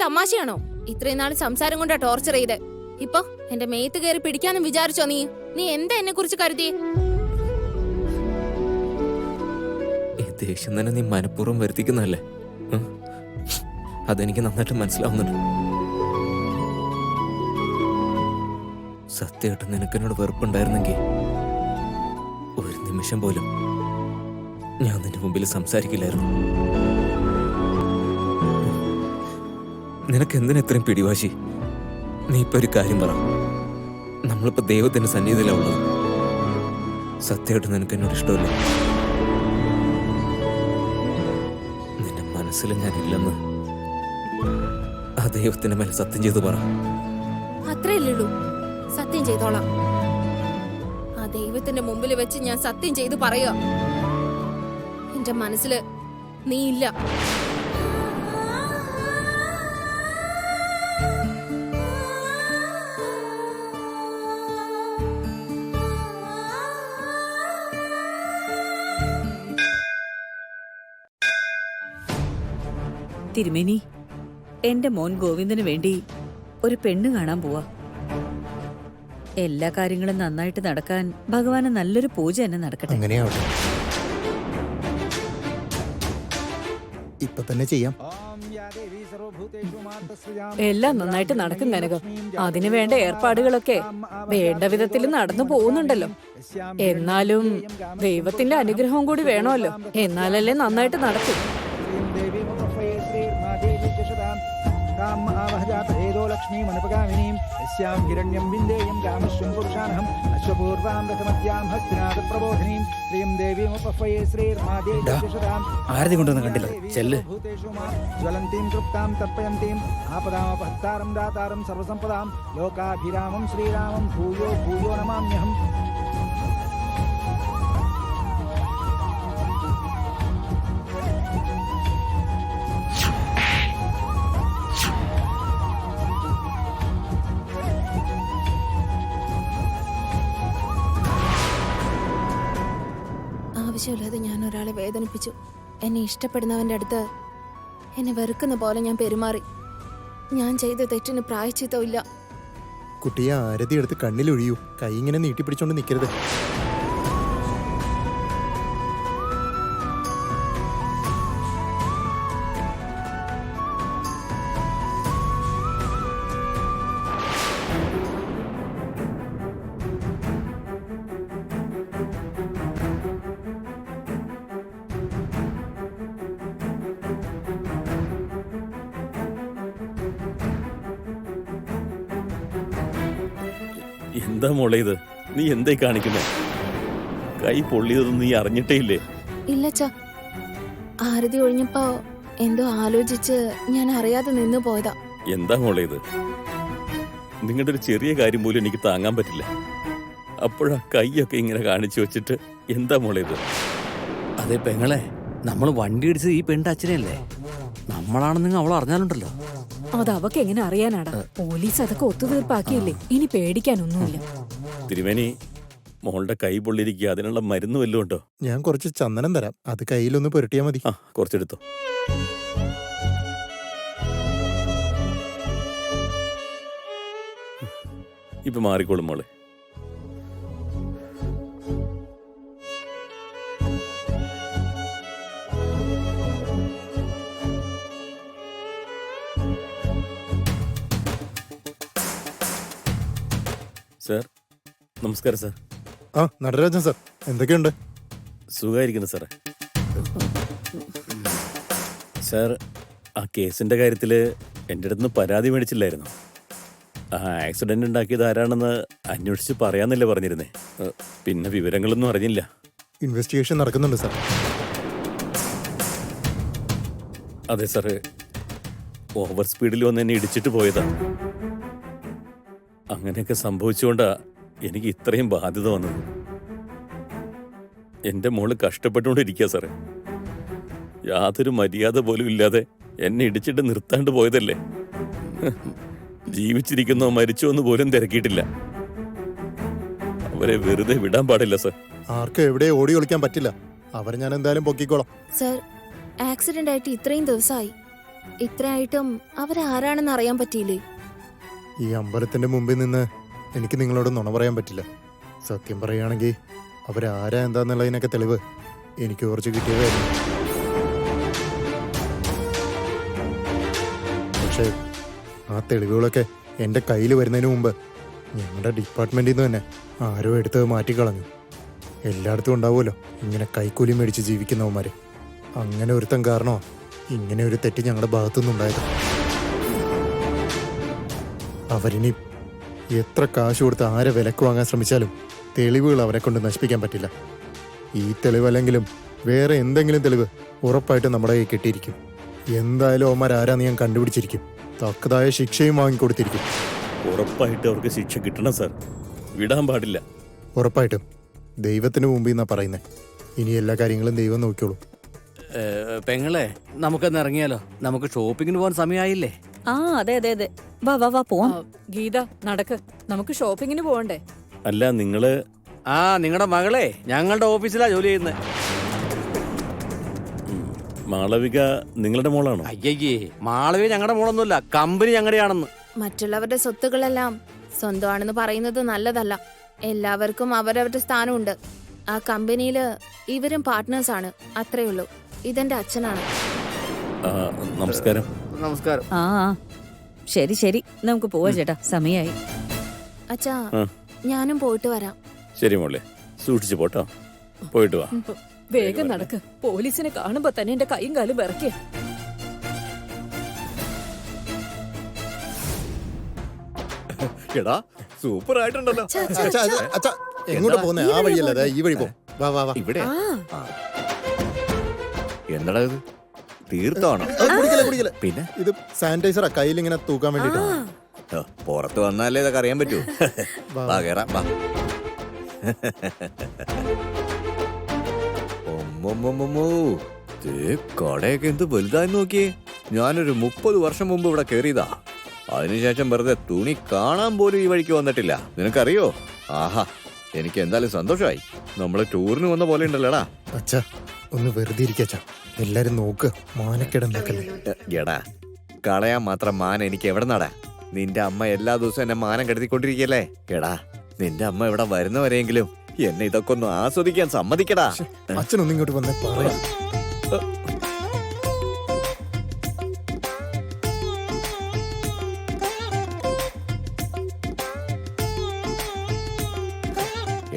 തമാശയാണോ? ഇത്രയും നാൾ സംസാരം കൊണ്ടാ ടോർച്ചർ ചെയ്ത്. ഇപ്പൊ എന്റെ മേത്ത് കയറി പിടിക്കാനും വിചാരിച്ചോ നീ? നീ എന്താ എന്നെ കുറിച്ച് കരുതിയേ? ഈ ദേഷ്യം തന്നെ നീ മനഃപൂർവ്വം വരുത്തിക്കുന്നല്ലേ? അതെനിക്ക് നന്നായിട്ട് മനസ്സിലാവുന്നുണ്ട്. സത്യമായിട്ട് നിനക്കെന്നോട് വെറുപ്പുണ്ടായിരുന്നെങ്കിൽ ഒരു നിമിഷം പോലും ഞാൻ നിന്റെ മുമ്പിൽ സംസാരിക്കില്ലായിരുന്നു. നിനക്ക് എന്തിനാ ഇത്രയും പിടിവാശി? നീ ഇപ്പൊ ഒരു കാര്യം പറ. നമ്മളിപ്പോ ദൈവത്തിന്റെ സന്നിധിയിലാണ് ഉള്ളത്. സത്യമായിട്ട് നിനക്ക് എന്നോട് ഇഷ്ടമല്ല. നിന്റെ മനസ്സിൽ ഞാനില്ലെന്ന് ആ ദൈവത്തിന്റെ മേലെ സത്യം ചെയ്തു പറ. അത്രയല്ലുള്ളൂ. സത്യം ചെയ്തോളാം. ആ ദൈവത്തിന്റെ മുമ്പിൽ വെച്ച് ഞാൻ സത്യം ചെയ്തു പറയുക, എന്റെ മനസ്സില് നീ ഇല്ല. തിരുമേനി, എന്റെ മോൻ ഗോവിന്ദന് വേണ്ടി ഒരു പെണ്ണ് കാണാൻ പോവാ. എല്ലാ കാര്യങ്ങളും നന്നായിട്ട് നടക്കാൻ ഭഗവാന് നല്ലൊരു പൂജ തന്നെ നടക്കട്ടെ. അങ്ങനെയാവട്ടെ. ഇപ്പൊ തന്നെ ചെയ്യാം. എല്ലാം നന്നായിട്ട് നടക്കും കനകം. അതിനു വേണ്ട ഏർപ്പാടുകളൊക്കെ വേണ്ട വിധത്തിൽ നടന്നു പോകുന്നുണ്ടല്ലോ. എന്നാലും ദൈവത്തിന്റെ അനുഗ്രഹവും കൂടി വേണമല്ലോ. എന്നാലല്ലേ നന്നായിട്ട് നടക്കും. ആരതി കൊണ്ടുവന്ന് കണ്ടില്ല. ചെല്ല്. ലോകാഭിരാമം ശ്രീരാമം ഭൂയോ ഭൂയോ നമാമ്യഹം. ആവശ്യമില്ലാതെ ഞാൻ ഒരാളെ വേദനിപ്പിച്ചു. എന്നെ ഇഷ്ടപ്പെടുന്നവന്റെ അടുത്ത് എന്നെ വെറുക്കുന്ന പോലെ ഞാൻ പെരുമാറി. ഞാൻ ചെയ്ത തെറ്റിന് പ്രായശ്ചിത്തമില്ല. കുട്ടിയെ ആരതി എടുത്ത് കണ്ണിലൊഴിയൂ. കൈ ഇങ്ങനെ നീട്ടിപ്പിടിച്ചോണ്ട് നിൽക്കരുത്. എന്താ മോളെ ഇത്? നീ എന്തായി കാണിക്കുന്നേ? കൈ പൊള്ളിയതൊന്നും നീ അറിഞ്ഞിട്ടേ ഇല്ലേ? ഇല്ലച്ചാ, ആരതി ഒഴിഞ്ഞപ്പോ എന്തോ ആലോചിച്ച് ഞാൻ അറിയാതെ നിന്നു പോയതാ. എന്താ മോളെ ഇത്? നിങ്ങളുടെ ഒരു ചെറിയ കാര്യം പോലും എനിക്ക് താങ്ങാൻ പറ്റില്ല. അപ്പോഴാ കൈയൊക്കെ ഇങ്ങനെ കാണിച്ചു വെച്ചിട്ട് എന്താ മോളെ ഇത്? അതെ പെങ്ങളെ, നമ്മൾ വണ്ടി ഇടിച്ചത് ഈ പെണ്ണിന്റെ അച്ഛനല്ലേ? നമ്മളാണെന്ന് അവൾ അറിഞ്ഞാലുണ്ടല്ലോ. അത് അവക്ക് എങ്ങനെ അറിയാനാടാ? പോലീസ് അതൊക്കെ ഒത്തുതീർപ്പാക്കിയില്ലേ. ഇനി പേടിക്കാനൊന്നുമില്ല. തിരുമേനി, മോളുടെ കൈ പൊള്ളിയിരിക്കുക. അതിനുള്ള മരുന്ന് വല്ലതും ഉണ്ടോ? ഞാൻ കുറച്ച് ചന്ദനം തരാം. അത് കയ്യിലൊന്ന് പുരട്ടിയാ മതി. ആ, കുറച്ചെടുത്തോ. ഇപ്പൊ മാറിക്കോളും മോളെ. സാർ, നമസ്കാരം സാർ. ആ, നടരാജൻ സാർ, എന്തൊക്കെയുണ്ട്? സുഖമായിരിക്കുന്നു സാറേ. സാർ, ആ കേസിന്റെ കാര്യത്തിൽ എൻ്റെ അടുത്ത് പരാതി മേടിച്ചില്ലായിരുന്നു. ആ ആക്സിഡന്റ് ഉണ്ടാക്കിയത് ആരാണെന്ന് അന്വേഷിച്ച് പറയാന്നല്ലേ പറഞ്ഞിരുന്നേ. പിന്നെ വിവരങ്ങളൊന്നും അറിഞ്ഞില്ല. ഇൻവെസ്റ്റിഗേഷൻ നടക്കുന്നുണ്ട് സാർ. അതെ സാറ്, ഓവർ സ്പീഡിൽ വന്ന് എന്നെ ഇടിച്ചിട്ട് പോയതാ. അങ്ങനെയൊക്കെ സംഭവിച്ചുകൊണ്ടാ എനിക്ക് ഇത്രയും ബാധ്യത വന്നത്. എൻ്റെ മോള് കഷ്ടപ്പെട്ടുകൊണ്ടിരിക്കുക സാറേ. യാതൊരു മര്യാദ പോലും ഇല്ലാതെ എന്നെ ഇടിച്ചിട്ട് നിർത്താണ്ട് പോയതല്ലേ. ജീവിച്ചിരിക്കുന്നോ മരിച്ചോ എന്ന് പോലും തിരക്കിയിട്ടില്ല. അവരെ വെറുതെ വിടാൻ പാടില്ല സാർ. ആർക്കും എവിടെ ഓടി ഒളിക്കാൻ പറ്റില്ല. അവരെ ഞാൻ എന്തായാലും പൊക്കിക്കോളാം. സർ, ആക്സിഡന്റ് ആയിട്ട് ഇത്രയും ദിവസമായി. ഇത്രയായിട്ടും അവരാരാണെന്ന് അറിയാൻ പറ്റിയില്ലേ? ഈ അമ്പലത്തിന്റെ മുമ്പിൽ നിന്ന് എനിക്ക് നിങ്ങളോട് നുണ പറയാൻ പറ്റില്ല. സത്യം പറയുകയാണെങ്കിൽ അവരാരാ എന്താന്നുള്ളതിനൊക്കെ തെളിവ് എനിക്ക് കുറച്ച് കിട്ടിയതായിരുന്നു. പക്ഷേ ആ തെളിവുകളൊക്കെ എൻ്റെ കയ്യിൽ വരുന്നതിന് മുമ്പ് ഞങ്ങളുടെ ഡിപ്പാർട്ട്മെന്റിൽ നിന്ന് തന്നെ ആരോ എടുത്തത് മാറ്റിക്കളഞ്ഞു. എല്ലായിടത്തും ഉണ്ടാവുമല്ലോ ഇങ്ങനെ കൈക്കൂലി മേടിച്ച് ജീവിക്കുന്നവന്മാര്. അങ്ങനെ ഒരുത്തൻ കാരണമാണ് ഇങ്ങനെ ഒരു തെറ്റ് ഞങ്ങളുടെ ഭാഗത്തുനിന്നുണ്ടായത്. അവരിനി എത്ര കാശ് കൊടുത്ത് ആരെ വിലക്ക് വാങ്ങാൻ ശ്രമിച്ചാലും തെളിവുകൾ അവരെ കൊണ്ട് നശിപ്പിക്കാൻ പറ്റില്ല. ഈ തെളിവല്ലെങ്കിലും വേറെ എന്തെങ്കിലും തെളിവ് ഉറപ്പായിട്ടും നമ്മുടെ കയ്യിൽ കിട്ടിയിരിക്കും. എന്തായാലും അവന്മാരാരാന്ന് ഞാൻ കണ്ടുപിടിച്ചിരിക്കും. തക്കതായ ശിക്ഷയും വാങ്ങിക്കൊടുത്തിരിക്കും. ഉറപ്പായിട്ട് അവർക്ക് ശിക്ഷ കിട്ടണം സാർ. വിടാൻ പാടില്ല. ഉറപ്പായിട്ടും. ദൈവത്തിന് മുമ്പിൽ നിന്നാ പറയുന്നത്. ഇനി എല്ലാ കാര്യങ്ങളും ദൈവം നോക്കിയോളൂ. പെങ്ങളെ നമുക്കൊന്ന് ഇറങ്ങിയാലോ? നമുക്ക് ഷോപ്പിങ്ങിന് പോകാൻ സമയമായില്ലേ? ആ അതെ അതെ അതെ, വാ വാ വാ പോവാം. ഗീത നടക്ക്, നമുക്ക് ഷോപ്പിങ്ങിന് പോകണ്ടേ? അല്ല നിങ്ങള് നിങ്ങളുടെ മകളെ ഞങ്ങളുടെ ഓഫീസിലാ ജോലി ചെയ്യുന്നത്. മാളവിക നിങ്ങളുടെ മോളാണോ? അയ്യയ്യേ, മാളവി ഞങ്ങളുടെ മോളൊന്നുമില്ല, കമ്പനി ഞങ്ങളുടെയാണെന്ന്. മറ്റുള്ളവരുടെ സ്വത്തുക്കളെല്ലാം സ്വന്തമാണെന്ന് പറയുന്നത് നല്ലതല്ല. എല്ലാവർക്കും അവരവരുടെ സ്ഥാനമുണ്ട്. ആ കമ്പനിയില് ഇവരും പാർട്ട്നേഴ്സ് ആണ്, അത്രേ ഉള്ളൂ. ഇതെന്റെ അച്ഛനാണ്. ആ, നമസ്കാരം. നമസ്കാരം. ആ ആ, ശരി ശരി, നമുക്ക് പോവാ ചേട്ടാ, സമയായി. അച്ഛാ, ആ. ഞാനും പോയിട്ട് വരാം. ശരി മോളെ, സൂക്ഷിച്ചു പോട്ടോ. പോയിട്ട് വാ. വേഗം നടക്ക്, പോലീസിനെ കാണുമ്പോ തന്നെ എന്റെ കൈയും കാലും വിറക്കേ. എടാ സൂപ്പർ ആയിട്ടുണ്ടല്ലോ. അച്ഛാ, അച്ഛാ, എങ്ങോട്ട് പോകുന്നേ? ആ വഴിയല്ല, ദേ ഈ വഴി പോ. വാ വാ വാ. ഇവിടെ എന്താടാ ഇത്? തീർത്താണോ? കുടിക്കല കുടിക്കല. പിന്നെ ഇത് സാനിറ്റൈസറാ, കയ്യിൽ ഇങ്ങനെ തൂക്കാൻ വേണ്ടിട്ട്. പുറത്ത് വന്നാലേ ഇതൊക്കെ അറിയാൻ പറ്റൂ. വാ കേറാം, വാ. കടയൊക്കെ എന്ത് വലുതായി നോക്കിയേ. ഞാനൊരു 30 വർഷം മുമ്പ് ഇവിടെ കേറിയതാ. അതിനുശേഷം വെറുതെ തുണി കാണാൻ പോലും ഈ വഴിക്ക് വന്നിട്ടില്ല. നിനക്കറിയോ? ആഹാ, എനിക്ക് എന്തായാലും സന്തോഷമായി. നമ്മള് ടൂറിന് വന്ന പോലെ ഉണ്ടല്ലോടാ. അച്ഛാ, ഒന്ന് വെറുതെ ഇരിക്കച്ചാ. എല്ലാരും നോക്ക്, മാനക്കേടുണ്ടാക്കല്ലേ. എടാ, കളയാൻ മാത്രം മാനം എനിക്ക് എവിടെ നടാ? നിന്റെ അമ്മ എല്ലാ ദിവസവും എന്നെ മാനം കെടുത്തിക്കൊണ്ടിരിക്കല്ലേ. എടാ, നിന്റെ അമ്മ ഇവിടെ വരുന്നവരെങ്കിലും എന്നെ ഇതൊക്കെ ഒന്ന് ആസ്വദിക്കാൻ സമ്മതിക്കടാ. അച്ഛനൊന്നും ഇങ്ങോട്ട് വന്നേ പറയാം.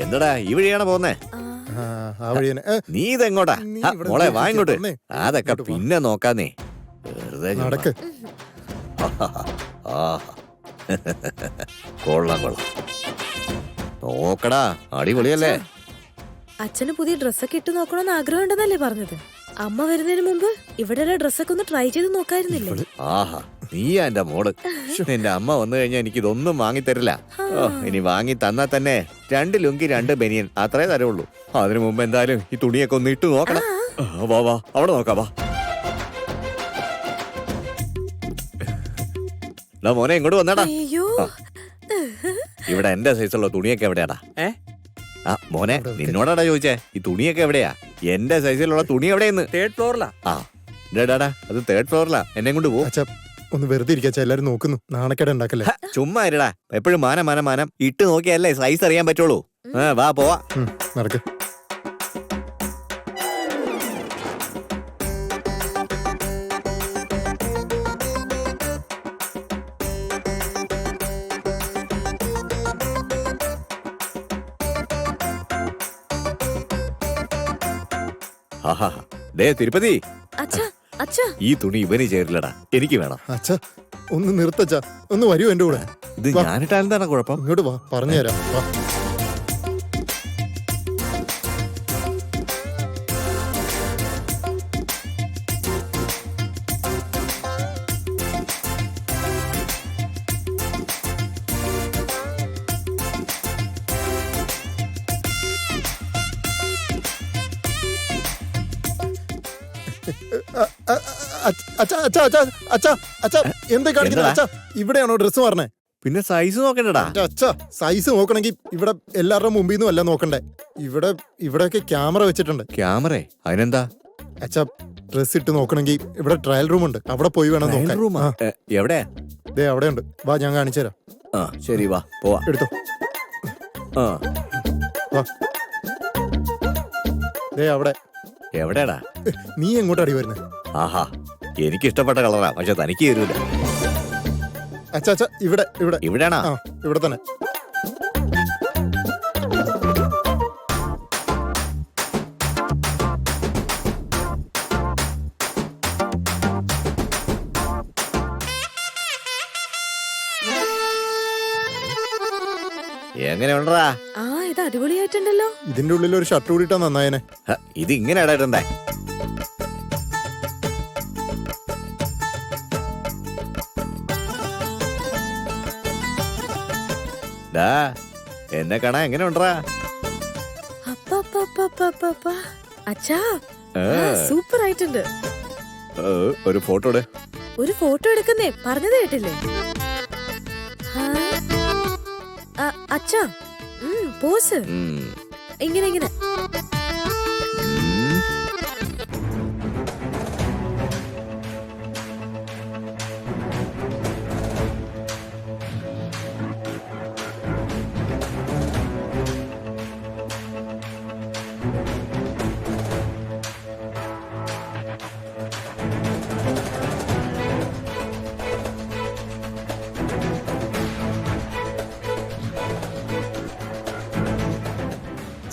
എന്താടാ ഈ വഴിയാണ് പോന്നേ? ആ വഴി തന്നെ. നീ ഇതെങ്ങോട്ടാ? നീ ഇവിടെ മോളെ നിർത്തി വാങ്ങോട്ട്. വന്നേ. അതൊക്കെ ഇങ്ങോട്ട് വാ. പിന്നെ നോക്കാന്നേ. വെറുതെ ചുമ്മാ. നടക്ക്. ആ. കൊള്ളാം കൊള്ളാം. നോക്കടാ, അടിപൊളിയല്ലേ? അച്ഛന് പുതിയ ഡ്രസ്സൊക്കെ ഇട്ട് നോക്കണമെന്ന് ആഗ്രഹം ഉണ്ടെന്നല്ലേ പറഞ്ഞത്? അമ്മ വരുന്നതിന് മുമ്പ് ഇവിടെ ഡ്രസ്സൊക്കെ ഒന്ന് ട്രൈ ചെയ്ത് നോക്കായിരുന്നില്ലേ? ആഹാ, നീയാ എന്റെ മോള്. നിന്റെ അമ്മ വന്നു കഴിഞ്ഞാൽ എനിക്ക് ഇതൊന്നും വാങ്ങിത്തരില്ല. ഓ, ഇനി വാങ്ങി തന്നാ തന്നെ 2 ലുങ്കി 2 ബനിയൻ അത്രേ തരുള്ളൂ. അതിനു മുമ്പ് എന്തായാലും ഈ തുണിയൊക്കെ ഒന്ന് ഇട്ട് നോക്കണം. വാ വാ, അവിടെ നോക്കാം, വാ. മോനെ ഇങ്ങോട്ട് വന്നേടാ. അയ്യോ, ഇവിടെ എന്റെ സൈസുള്ള തുണിയൊക്കെ എവിടെയാടാ? ആ മോനെ, നിന്നോടാടാ ചോദിച്ചേ, ഈ തുണിയൊക്കെ എവിടെയാ? എന്റെ സൈസിലുള്ള തുണി എവിടെയെന്ന്. 3rd ഫ്ലോറിലാ. ആ ഡാടാ, അത് 3rd ഫ്ലോറിലാ. എന്നെ കൊണ്ട് പോ. അച്ഛാ, ഒന്ന് വെറുതെ ഇരിക്കച്ചാ, എല്ലാരും നോക്കുന്നു. നാണക്കേട് ഉണ്ടാക്കല്ലേ. ചുമ്മാ ഇരടാ, എപ്പോഴും മാനം മാനം മാനം. ഇട്ട് നോക്കിയല്ലേ സൈസ് അറിയാൻ പറ്റുള്ളൂ. വാ പോവാ. നടക്ക്. ആഹാ, ദേ തിരുപ്പതി, അച്ഛാ അച്ഛാ, ഈ തുണി ഇവന് ചേരില്ലടാ, എനിക്ക് വേണം. അച്ഛാ, ഒന്ന് നിർത്തച്ചാ. ഒന്ന് വരൂ എന്റെ കൂടെ. ഇത് വാ. ഞാനിട്ടാലെന്താണ് കുഴപ്പം? ഇങ്ങോട്ട് വാ, പറഞ്ഞുതരാം. വാ. അച്ഛാ അച്ഛാ അച്ഛാ അച്ഛാ അച്ഛാ, എന്താ കാണിക്കുന്നത്? അച്ഛാ, ഇവിടെയാണോ ഡ്രസ്സ് പറഞ്ഞേ? പിന്നെ സൈസ് നോക്കണ്ടടാ. അച്ഛാ, സൈസ് നോക്കണമെങ്കിൽ ഇവിടെ എല്ലാവരുടെ മുമ്പിൽ നിന്നും അല്ല നോക്കണ്ടേ. ഇവിടെയൊക്കെ ക്യാമറ വെച്ചിട്ടുണ്ട്. ക്യാമറ അതിനെന്താ? അച്ഛാ, ഡ്രസ് ഇട്ട് നോക്കണമെങ്കിൽ ഇവിടെ ട്രയൽ റൂം ഉണ്ട്, അവിടെ പോയി വേണം നോക്കാൻ. റൂമാ ആ, എവിടെ? ദേ അവിടെ ഉണ്ട്, വാ ഞാൻ കാണിച്ചു തരാം. ആ ശരി വാ പോവാ. എടുത്തോ. ആ വാ. ദേ അവിടെ. എവിടെയാടാ? നീ എങ്ങോട്ടാടി വരുന്നത്? ആഹാ എനിക്ക് ഇഷ്ടപ്പെട്ട കളറാ, പക്ഷെ തനിക്ക് തരൂല. അച്ഛാ അച്ഛാ, ഇവിടെ ഇവിടെ. ഇവിടെയാണോ? ആ ഇവിടെ തന്നെ. എങ്ങനെ ഉണ്ടടാ? ആ ഇത് അടിപൊളിയായിട്ടുണ്ടല്ലോ. ഇതിന്റെ ഉള്ളിൽ ഒരു ഷർട്ട് കൂടിയിട്ടാ നന്നായനെ. ഇത് ഇങ്ങനെ ഇടണ്ടേ? ഡാ എന്നെ കാണാൻ എങ്ങനെ ഉണ്ടറാ? അപ്പ അച്ഛാ ഏ, സൂപ്പർ ആയിട്ടുണ്ട്. ഒരു ഫോട്ടോ ഇട്. ഒരു ഫോട്ടോ എടുക്കുന്നേ പറഞ്ഞത് കേട്ടില്ലേ? ആ, അച്ഛാ പോസ് ഉം. ഇങ്ങനെ ഇങ്ങനെ. ഉം.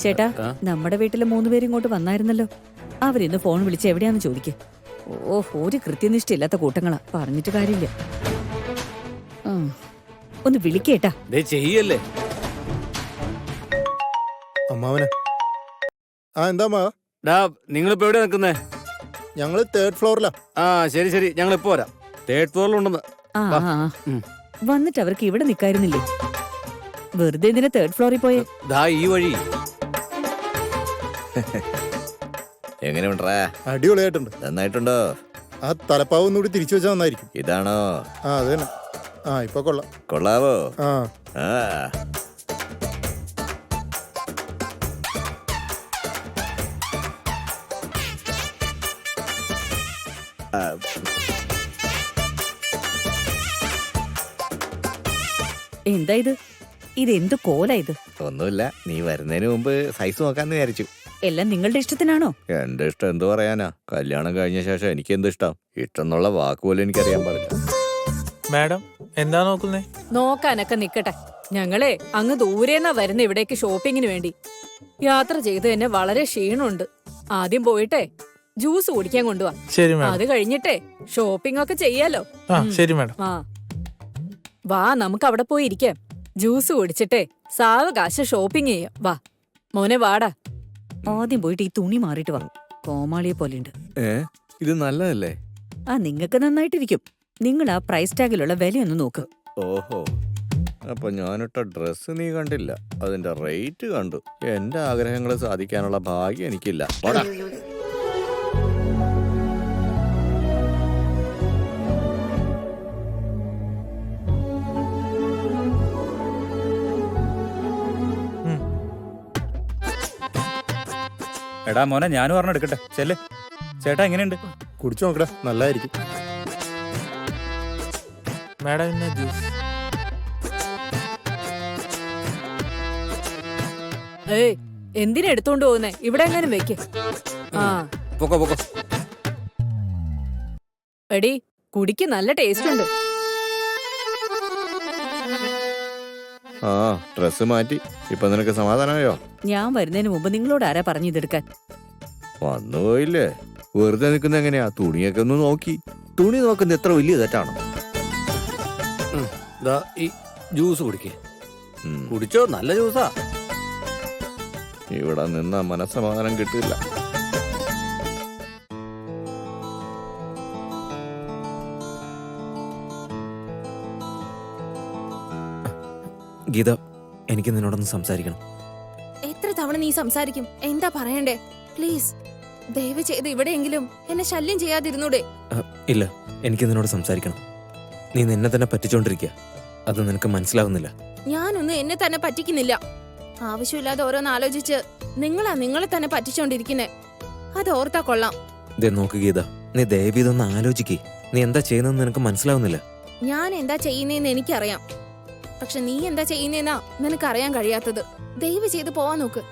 ചേട്ടാ, ആ? നമ്മുടെ വീട്ടിലെ 3 പേരും ഇങ്ങോട്ട് വന്നായിരുന്നല്ലോ. അവരിന്ന് ഫോൺ വിളിച്ച് എവിടെയാന്ന് ചോദിക്കുക. ഓ, ഒരു കൃത്യനിഷ്ഠയില്ലാത്ത കൂട്ടങ്ങളാ, പറഞ്ഞിട്ട് കാര്യമില്ല. ആ, ഒന്ന് വിളിക്കേട്ടാ. ദേ ചെയ്യല്ലേ. അമ്മാവനെ. ആ എന്താ മാ? ഡാ നിങ്ങളിപ്പോ എവിടെ നിൽക്കുന്നേ? ഞങ്ങള് 3rd ഫ്ലോറിലാ. ആ ശരി ശരി, ഞങ്ങൾ ഇപ്പോ വരാം. 3rd ഫ്ലോറിലുണ്ടെന്ന്. ആ വാ. ആ, ആ. ഉം. വന്നിട്ട് അവർക്ക് ഇവിടെ നിൽക്കായിരുന്നില്ലേ? വെറുതെ ഇതിനെ 3rd ഫ്ലോറിൽ പോയേ. ദാ ഈ വഴി. എങ്ങനെ ഉണ്ടറാ? അടിപൊളിയായിട്ടുണ്ട്. നന്നായിട്ടുണ്ടോ? ആ തലപ്പാവ് ഒന്നുകൂടി തിരിച്ചു വെച്ചാൽ നന്നായിരിക്കും. ഇതാണോ? ആ അത് തന്നെ. ആ ഇപ്പൊ കൊള്ളാം. കൊള്ളാവോ? ആ ആ ആ, എന്താ ഇത്? ഇതെന്ത് കോലാ ഇത്? ഒന്നുമില്ല, നീ വരുന്നതിന് മുമ്പ് സൈസ് നോക്കാന്ന് വിചാരിച്ചു. എല്ലാം നിങ്ങളുടെ ഇഷ്ടത്തിനാണോ? എന്റെ ഇഷ്ടം എന്ത് പറയാനാ? കല്യാണം കഴിഞ്ഞ ശേഷം എനിക്ക് എന്ത് ഇഷ്ടം? ഇഷ്ടം എന്നുള്ള വാക്ക് പോലും എനിക്കറിയാൻ പാടില്ല. മാഡം എന്താ നോക്കുന്നേ? നോക്കാനൊക്കെ നിക്കട്ടെ. ഞങ്ങളെ അങ്ങ് ദൂരേന്നാ വരുന്ന ഇവിടേക്ക് ഷോപ്പിങ്ങിന് വേണ്ടി. യാത്ര ചെയ്ത് തന്നെ വളരെ ക്ഷീണമുണ്ട്. ആദ്യം പോയിട്ടെ ജ്യൂസ് കുടിക്കാൻ കൊണ്ടുപോവാ. ശരി മാഡം. അത് കഴിഞ്ഞിട്ടേ ഷോപ്പിംഗ് ഒക്കെ ചെയ്യാലോ. ആ ശരി മാഡം. ആ വാ, നമുക്ക് അവിടെ പോയി ഇരിക്കാം. ജ്യൂസ് കുടിച്ചിട്ടേ സാവകാശം ഷോപ്പിംഗ് ചെയ്യാം. വാ മോനെ, വാടാ. ആദ്യം പോയിട്ട് ഈ തുണി മാറിയിട്ട് വാ. കോമാളിയെ പോലെയുണ്ട്. ഇത് നല്ലതല്ലേ? ആ, നിങ്ങൾക്ക് നന്നായിട്ടിരിക്കും. നിങ്ങൾ ആ പ്രൈസ് ടാഗിലുള്ള വിലയൊന്ന് നോക്ക്. ഓഹോ, അപ്പൊ ഞാനിട്ട ഡ്രസ് നീ കണ്ടില്ല, അതിന്റെ റേറ്റ് കണ്ടു. എന്റെ ആഗ്രഹങ്ങൾ സാധിക്കാനുള്ള ഭാഗ്യം എനിക്കില്ല. പോടാ. എടാ മോനെ, ഞാനും പറഞ്ഞ എടുക്കട്ടെ. ചെല്ല്. ചേട്ടാ എങ്ങനെയുണ്ട്? കുടിച്ചു നോക്കടാ, നല്ലതായിരിക്കും. മാഡം ഇന്ന് ജ്യൂസ്. ഏയ്, എന്തിനാ എടുത്തോണ്ട് പോകുന്നേ? ഇവിടെ എങ്ങാനും വെക്ക്. ആ പൊക്കോ പൊക്കോ. എടി, കുടിക്ക് നല്ല ടേസ്റ്റ് ഉണ്ട്. ആ ഡ്രസ് മാറ്റി. ഇപ്പൊ നിനക്ക് സമാധാനമായോ? ഞാൻ വരുന്നതിന് മുമ്പ് നിങ്ങളോട് ആരാ പറഞ്ഞു ഇതെടുക്കാൻ? വന്നുപോയില്ലേ? വെറുതെ നിൽക്കുന്ന എങ്ങനെയാ? തുണിയൊക്കെ ഒന്ന് നോക്കി. തുണി നോക്കുന്നത് എത്ര വലിയ തെറ്റാണോ? ദാ ഈ ജ്യൂസ് കുടിക്കേ. ഉം. കുടിച്ചോ, നല്ല ജ്യൂസാ. ഇവിടെ നിന്ന മനസ്സമാധാനം കിട്ടില്ല. ഗീത, എനിക്ക് നിന്നോടൊന്ന് സംസാരിക്കണം. എത്ര തവണ നീ സംസാരിക്കും? എന്താ പറയണ്ടേ? പ്ലീസ് ദയവ് ചെയ്ത് ഇവിടെയെങ്കിലും എന്നെ ശല്യം ചെയ്യാതിരുന്നൂടെ? ഇല്ല, എനിക്ക് നിന്നോട് സംസാരിക്കണം. നീ നിന്നെ തന്നെ പറ്റിച്ചോണ്ടിരിക്കുക. അത് നിനക്ക് മനസ്സിലാവുന്നില്ല. ഞാനൊന്നും എന്നെ തന്നെ പറ്റിക്കുന്നില്ല. ആവശ്യമില്ലാതെ ഓരോന്ന് ആലോചിച്ച് നിങ്ങളെ തന്നെ പറ്റിച്ചോണ്ടിരിക്കുന്നേ. അത് ഓർത്താ കൊള്ളാം. ദേ നോക്ക് ഗീത, നീ ദയവ് ഇതൊന്ന് ആലോചിക്കേ. നീ എന്താ ചെയ്യുന്നതെന്ന് നിനക്ക് മനസ്സിലാവുന്നില്ല. ഞാൻ എന്താ ചെയ്യുന്നതെന്ന് എനിക്കറിയാം, പക്ഷെ നീ എന്താ ചെയ്യുന്നതെന്നാ നിനക്കറിയാൻ കഴിയാത്തത്. ദയവ് ചെയ്ത് പോവാൻ നോക്ക്.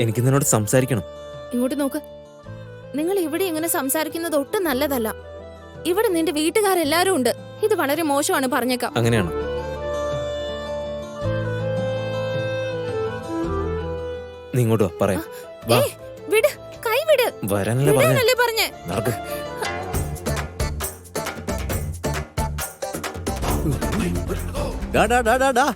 എനിക്ക് നിന്നോട് സംസാരിക്കണം. ഇങ്ങോട്ട് നോക്ക്. നിങ്ങൾ ഇവിടെ ഇങ്ങനെ സംസാരിക്കുന്നത് ഒട്ടും നല്ലതല്ല. ഇവിടെ നിന്റെ വീട്ടുകാരെല്ലാരും ഉണ്ട്. ഇത് വളരെ മോശമാണ്, പറഞ്ഞേക്കാം. അങ്ങനെയാണ്. നീ ഇങ്ങോട്ട് വാ, പറയാം. വാ. വിട്, കൈ വിട്. വരാനല്ലേ വിടാനല്ലേ പറഞ്ഞേ? നടക്ക്. ഡാ, ഡാ, ഡാ, ഡാ, ഡാ.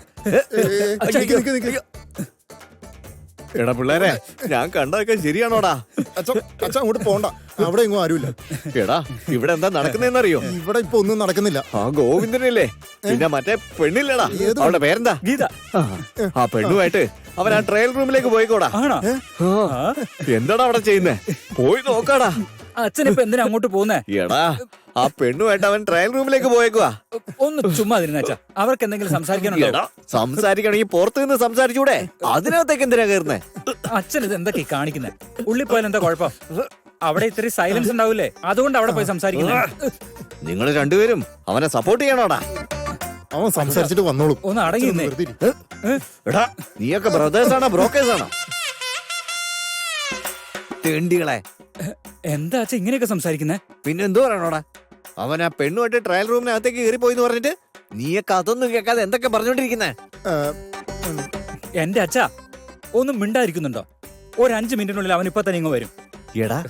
എടാ പിള്ളേരെ, ഞാൻ കണ്ടതൊക്കെ ശരിയാണോടാ? അച്ഛൻ അങ്ങോട്ട് പോണ്ട, അവിടെ എങ്ങും ആരുമില്ല. എടാ, ഇവിടെ എന്താ നടക്കുന്നതെന്നറിയോ? ഇവിടെ ഇപ്പൊ ഒന്നും നടക്കുന്നില്ല. ആ ഗോവിന്ദനല്ലേ, പിന്നെ മറ്റേ പെണ്ണില്ലടാ, അവളുടെ പേരെന്താ? ഗീത. ആ പെണ്ണുമായിട്ട് അവൻ ആ ട്രയൽ റൂമിലേക്ക് പോയിക്കോടാ. ആണോ? എന്താടാ അവിടെ ചെയ്യുന്നേ? പോയി നോക്കാടാ. അച്ഛനിപ്പോ എന്തിനാ അങ്ങോട്ട് പോകുന്നേ? എടാ, ആ പെണ്ണുമായിട്ട് അവൻ ട്രയൽ റൂമിലേക്ക് പോയേക്കുവാ. ഒന്ന് ചുമ്മാ അച്ഛാ, അവർക്ക് എന്തെങ്കിലും സംസാരിക്കാനുണ്ടോ? എടാ, സംസാരിക്കണമെങ്കിൽ പുറത്ത് നിന്ന് സംസാരിച്ചൂടെ? അതിനകത്തേക്ക് എന്തിനാ കയറുന്നേ? അച്ഛൻ ഇത് എന്തൊക്കെ കാണിക്കുന്നേ? ഉള്ളിൽ പോയാൽ എന്താ കുഴപ്പം? അവിടെ ഇത്തിരി സൈലൻസ് ഉണ്ടാവൂലേ, അതുകൊണ്ട് അവിടെ പോയി സംസാരിക്കുന്നേ. നിങ്ങൾ രണ്ടുപേരും അവനെ സപ്പോർട്ട് ചെയ്യണോടാ. അവൻ സംസാരിച്ചിട്ട് വന്നോളൂ. ഒന്ന് അടങ്ങിയിരുന്നേ. എടാ, നീയൊക്കെ ബ്രദേഴ്സ് ആണോ ബ്രോക്കേഴ്സ് ആണോ? തെണ്ടികളെ. എന്താ അച്ഛൻ ഇങ്ങനെയൊക്കെ സംസാരിക്കുന്നേ? പിന്നെ എന്തോ പറയണോടാ? അവൻ ആ പെണ്ണുമായിട്ട് ട്രയൽ റൂമിനകത്തേക്ക് കയറി പോയിന്ന് പറഞ്ഞിട്ട് നീയൊക്കെ അതൊന്നും കേൾക്കാതെ എന്തൊക്കെ പറഞ്ഞോണ്ടിരിക്കുന്നേ? എന്റെ അച്ഛാ, ഒന്നും മിണ്ടായിരിക്കുന്നുണ്ടോ? ഒരു 5 മിനിറ്റിനുള്ളിൽ അവൻ ഇപ്പൊ തന്നെ ഇങ്ങ് വരും. എടാ,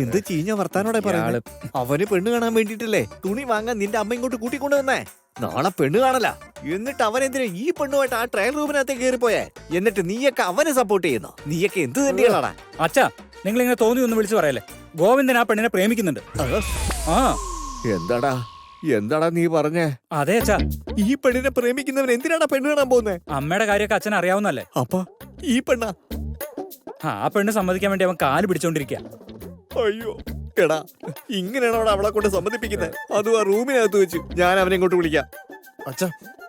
എന്ത് ചീഞ്ഞ വർത്താനോടെ പറയാള്. അവന് പെണ്ണ് കാണാൻ വേണ്ടിട്ടല്ലേ തുണി വാങ്ങാൻ നിന്റെ അമ്മ ഇങ്ങോട്ട് കൂട്ടിക്കൊണ്ടു വന്നേ. നാളെ പെണ്ണ് കാണല. എന്നിട്ട് അവൻ എന്തിനാ ഈ പെണ്ണുമായിട്ട് ആ ട്രയൽ റൂമിനകത്തേക്ക് കയറി പോയേ? എന്നിട്ട് നീയൊക്കെ അവനെ സപ്പോർട്ട് ചെയ്യുന്നു. നീയൊക്കെ എന്ത് തന്നെയാടാ? അച്ഛാ, നിങ്ങൾ ഇങ്ങനെ തോന്നി ഒന്ന് വിളിച്ചു പറയല്ലേ. ഗോവിന്ദൻ ആ പെണ്ണിനെ പ്രേമിക്കുന്നുണ്ട്. ആ എന്താടാ നീ പറഞ്ഞേ? അതെ അച്ഛാ. ഈ പെണ്ണിനെ പ്രേമിക്കുന്നവൻ എന്തിനാടാ പെണ്ണ് കാണാൻ പോകുന്നേ? അമ്മയുടെ കാര്യമൊക്കെ അച്ഛൻ അറിയാവുന്നല്ലേ. അപ്പ ഈ പെണ്ണാ? ആ പെണ്ണ് സമ്മതിക്കാൻ വേണ്ടി അവൻ കാല് പിടിച്ചോണ്ടിരിക്കുക. അയ്യോ എടാ, ഇങ്ങനെയാണോ അവളെ കൊണ്ട് സമ്മതിപ്പിക്കുന്നത്? അതും ആ റൂമിനകത്ത് വെച്ച്. ഞാൻ അവനെ ഇങ്ങോട്ട് വിളിക്കാം. അച്ഛാ,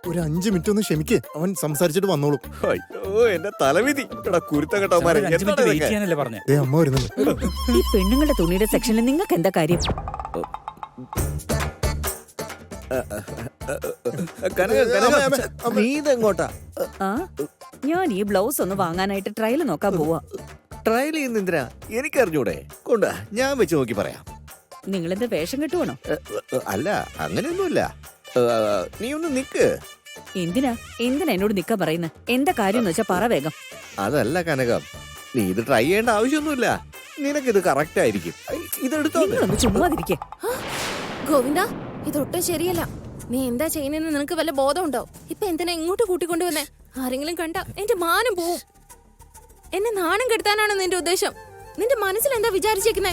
ഒരു 5 മിനിറ്റ് ഒന്ന് ക്ഷമിക്കേ, അവൻ സംസാരിച്ചിട്ട് വന്നോളൂ. അയ്യോ, എന്റെ തലവിധി. എടാ കുരുത്തം കേട്ടവന്മാരെ. വെയിറ്റ് ചെയ്യാനല്ലേ പറഞ്ഞേ? ദേ അമ്മ വരുന്നുണ്ട്. ഈ പെണ്ണുങ്ങളുടെ തുണിയുടെ സെക്ഷനിൽ നിങ്ങൾക്ക് എന്താ കാര്യം? നീ ഇതെങ്ങോട്ടാ? ആ, ഞാൻ ഈ ബ്ലൗസ് ഒന്ന് വാങ്ങാനായിട്ട് ട്രയൽ നോക്കാൻ പോവാ. ട്രയൽ ചെയ്യുന്ന എന്തിനാ? എനിക്കറിഞ്ഞൂടെ? കൊണ്ടാ, ഞാൻ വെച്ച് നോക്കി പറയാം. നിങ്ങളെന്താ വേഷം കെട്ടുവാണോ? അല്ല, അങ്ങനെയൊന്നുമില്ല. നീ ഒന്ന് നിക്ക്. എന്തിനാ എന്നോട് നിക്കാൻ പറയുന്നത്? എന്താ കാര്യം എന്ന് വെച്ചാ പറ വേഗം. അതല്ല കനകം, നീ ഇത് ട്രൈ ചെയ്യേണ്ട ആവശ്യമൊന്നുമില്ല. നിനക്കിത് കറക്റ്റ് ആയിരിക്കും. ഇതെടുത്തോ. നിങ്ങളൊന്ന് ചുമ്മാതിരിക്കേ. ഗോവിന്ദ, ഇതൊട്ടും ശരിയല്ല. നീ എന്താ ചെയ്യുന്നതെന്ന് നിനക്ക് വല്ല ബോധമുണ്ടോ? ഇപ്പൊ എന്തിനാ ഇങ്ങോട്ട് കൂട്ടിക്കൊണ്ടുവന്നേ? ആരെങ്കിലും കണ്ട എന്റെ മാനം പോവും. എന്നെ നാണം കെടുത്താനാണോ നിന്റെ ഉദ്ദേശം? നിന്റെ മനസ്സിൽ എന്താ വിചാരിച്ചേക്കുന്നേ?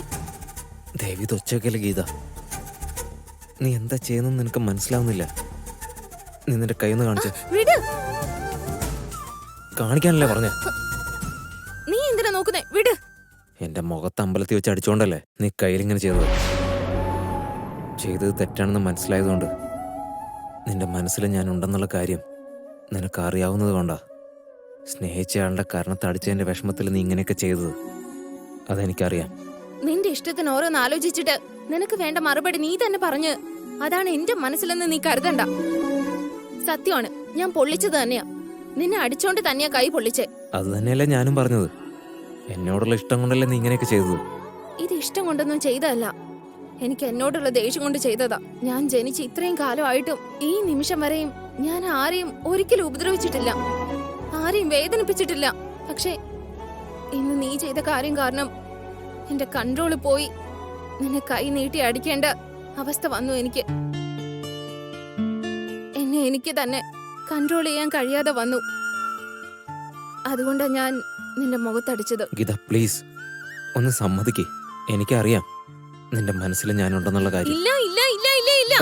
ദേവി തൊച്ചക്കല്ല ഗീത, നീ എന്താ ചെയ്യുന്നെന്ന് നിനക്ക് മനസ്സിലാവുന്നില്ല. നീ നിന്റെ കൈയൊന്ന് കാണിച്ചേ. വിട്. കാണിക്കാനല്ലേ പറഞ്ഞേ? നീ എന്തിനാ നോക്കുന്നേ? വിട്. എന്റെ മുഖത്ത് അമ്പലത്തിൽ വെച്ച് അടിച്ചോണ്ടല്ലേ നീ കയ്യിലിങ്ങനെ ചെയ്തത് തെറ്റാണെന്ന് മനസ്സിലായതുകൊണ്ട് നിന്റെ മനസ്സിൽ ഞാൻ ഉണ്ടെന്നുള്ള കാര്യം നിനക്ക് അറിയാവുന്നത് കൊണ്ടാ സ്നേഹിച്ചയാളുടെ കരണത്ത് അടിച്ചതിന്റെ വിഷമത്തിൽ നീ ഇങ്ങനെയൊക്കെ ചെയ്തത്. അതെനിക്കറിയാം. നിന്റെ ഇഷ്ടത്തിന് ഓരോന്ന് ആലോചിച്ചിട്ട് നിനക്ക് വേണ്ട മറുപടി നീ തന്നെ പറഞ്ഞ് അതാണ് എന്റെ മനസ്സിലെന്ന് നീ കരുതണ്ട. സത്യമാണ്, ഞാൻ പൊള്ളിച്ചത് തന്നെയാ. നിന്നെ അടിച്ചോണ്ട് തന്നെയാ കൈ പൊള്ളിച്ചേ. അത് തന്നെയല്ലേ ഞാനും പറഞ്ഞത്. എന്നോടുള്ള ഇഷ്ടം കൊണ്ടല്ലേ നീ ഇങ്ങനെയൊക്കെ ചെയ്തത്. ഇത് ഇഷ്ടം കൊണ്ടൊന്നും ചെയ്തതല്ല, എനിക്ക് എന്നോടുള്ള ദേഷ്യം കൊണ്ട് ചെയ്തതാ. ഞാൻ ജനിച്ച് ഇത്രയും കാലമായിട്ടും ഈ നിമിഷം വരെയും ഞാൻ ആരെയും ഒരിക്കലും ഉപദ്രവിച്ചിട്ടില്ല, ആരെയും വേദനിപ്പിച്ചിട്ടില്ല. പക്ഷേ ഇന്ന് നീ ചെയ്ത കാര്യം കാരണം എന്റെ കൺട്രോള് പോയി. നിന്നെ കൈ നീട്ടി അടിക്കേണ്ട അവസ്ഥ വന്നു എനിക്ക്. എന്നെ എനിക്ക് തന്നെ കൺട്രോൾ ചെയ്യാൻ കഴിയാതെ വന്നു. അതുകൊണ്ടാ ഞാൻ നിന്റെ മുഖത്തടിച്ചത്. ഗീത പ്ലീസ് ഒന്ന് സമ്മതിക്കേ. എനിക്കറിയാം നിന്റെ മനസ്സിൽ ഞാനുണ്ടെന്നുള്ള കാര്യം. ഇല്ല ഇല്ല ഇല്ല ഇല്ല ഇല്ല.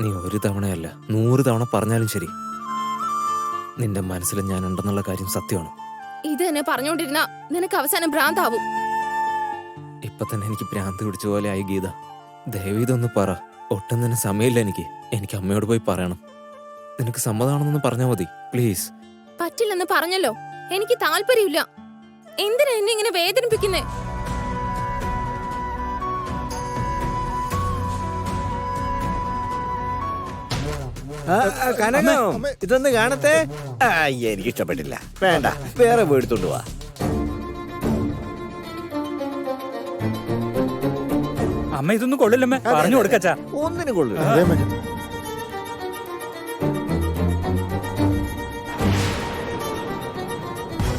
നീ ഒരു തവണയല്ല 100 തവണ പറഞ്ഞാലും ശരി, നിന്റെ മനസ്സിൽ ഞാനുണ്ടെന്നുള്ള കാര്യം സത്യമാണ്. ഇത് തന്നെ പറഞ്ഞോണ്ടിരുന്ന നിനക്ക് അവസാനം ഭ്രാന്താവും. ഇപ്പൊ തന്നെ എനിക്ക് ഭ്രാന്ത് പിടിച്ച പോലെ ആയി ഗീത. ദയവ് ഇതൊന്ന് പറ. ഒട്ടും തന്നെ സമയമില്ല എനിക്ക് അമ്മയോട് പോയി പറയണം. നിനക്ക് സമ്മതമാണെന്നൊന്ന് പറഞ്ഞാൽ മതി പ്ലീസ്. പറ്റില്ലെന്ന് പറഞ്ഞല്ലോ. എനിക്ക് താല്പര്യമില്ല. എന്തിനാ എന്നെ ഇങ്ങനെ വേദനിപ്പിക്കുന്നേ? കനകം ഇതൊന്ന് കാണട്ടെ. എനിക്ക് ഇഷ്ടപ്പെട്ടില്ല, വേണ്ട, വേറെ എടുത്തോണ്ട് പോവാ. അമ്മ ഇതൊന്നും കൊള്ളില്ലമ്മേ, പറഞ്ഞു കൊടുക്കച്ചാ. ഒന്നിനും കൊള്ളില്ല. അതേ മകൻ